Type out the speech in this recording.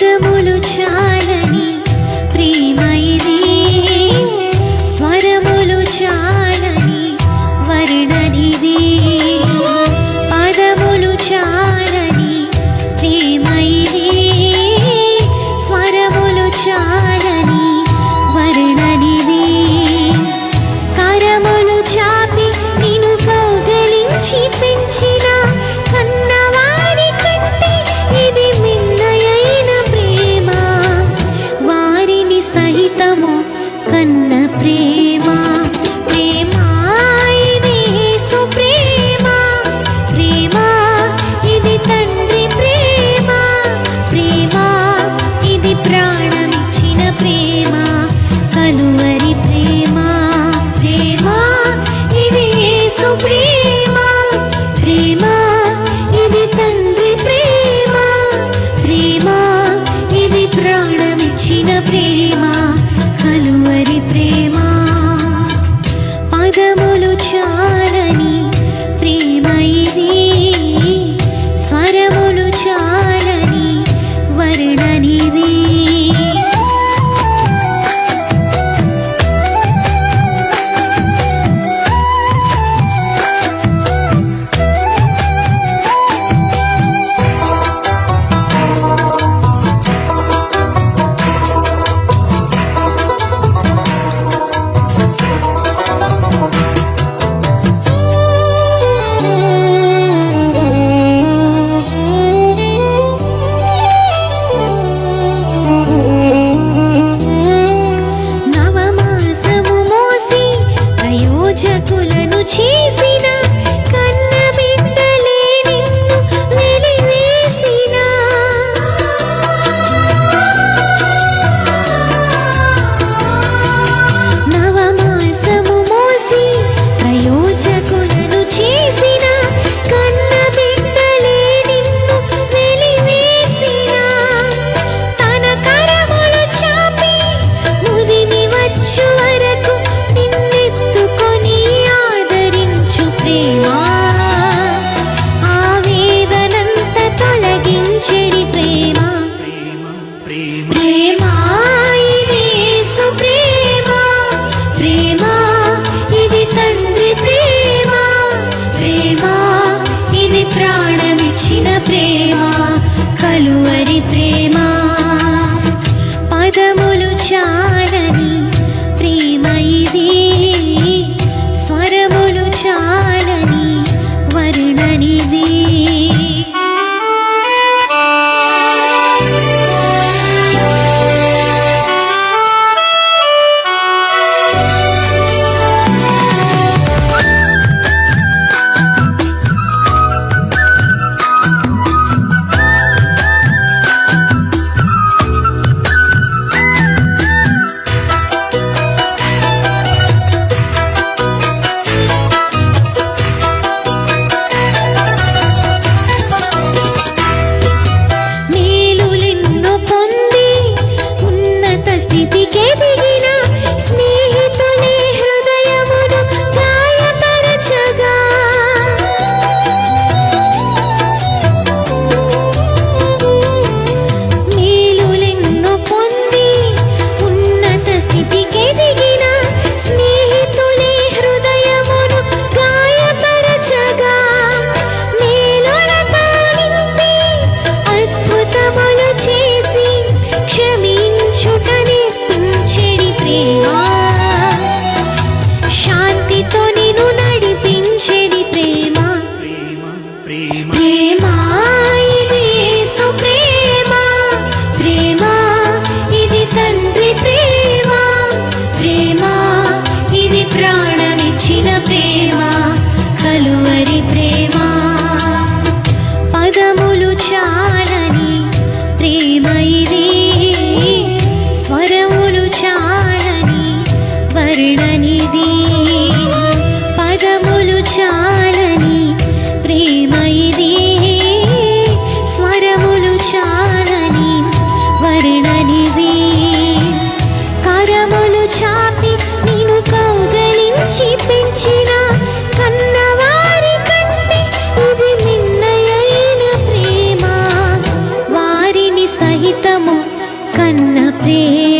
పదములు చాలని ప్రేమ ఇది, స్వరములు చాలని వర్ణనిది. పదములు చాలని ప్రేమ ఇది, స్వరములు చాలని వర్ణనిది. కరములు చాపి నిన్ను కౌగలించి పెంచిన కన్నవారి కంటే ఇది మిన్నయైన ప్రేమ, వారిని సహితము కన్న ప్రేమ. ప్రేమ ఇది యేసు ప్రేమ, ప్రేమ ఇది తండ్రి ప్రేమ, ప్రేమ ఇది ప్రాణమిచ్చిన ప్రేమ, కలువరి ప్రేమ. ప్రేమ ఇది యేసు ప్రేమ, ప్రేమ ఇది తండ్రి ప్రేమ, ప్రేమ ఇది ప్రాణమిచ్చిన ప్రేమ, కలువరి ప్రేమ. పదములు చాలని ప్రేమ ఇది, స్వరములు చాలని వర్ణనిది. నవమాసము మోసి ప్రయోజకులను చేసిన కన్న బిడ్డలే నిన్ను వెలివేసిన. నవమాసము మోసి ప్రయోజకులను చేసిన కన్న బిడ్డలే నిన్ను వెలివేసిన. తన కరములు చాపి ముదిమి వచ్చు వరకు నిన్నెత్తుకొని ఆదరించు ప్రేమ, ఆవేదనంత తొలగించెడి ప్రేమ. ప్రేమ ఇది యేసు ప్రేమ, ప్రేమ ఇది తండ్రి ప్రేమ, ప్రేమ ఇది ప్రాణమిచ్చిన ప్రేమ, కలువరి ప్రేమ. పదములు చాలని ప్రేమ ఇది, స్వరములు చాలని వర్ణనిది. మేలులెన్నో పొంది ఉన్నత స్థితికెదిగిన స్నేహితులే హృదయమును గాయపరచగా. మేలులెన్నో పొంది ఉన్నత స్థితికెదిగిన స్నేహితులే హృదయమును గాయపరచగా. మేలులతో నింపి అద్భుతములు చేసి క్షమించుట నేర్పించెడి ప్రేమ, శాంతితో నిన్ను నడిపించెడి ప్రేమ. ప్రేమ ఇది యేసు ప్రేమ, ప్రేమ ఇది తండ్రి ప్రేమ, ప్రేమ ఇది ప్రాణమిచ్చిన ప్రేమ, కలువరి ప్రేమ. పదములు చాలని ప్రేమ ఇది, స్వరములు చాలని వర్ణనిది. పదములు చాలని ప్రేమ ఇది, స్వరములు చాలని వర్ణనిది. కరములు చాపి నిన్ను కౌగలించి పెంచిన కన్నవారి కంటే ఇది మిన్నయైన ప్రేమ, వారిని సహితము కన్న ప్రేమ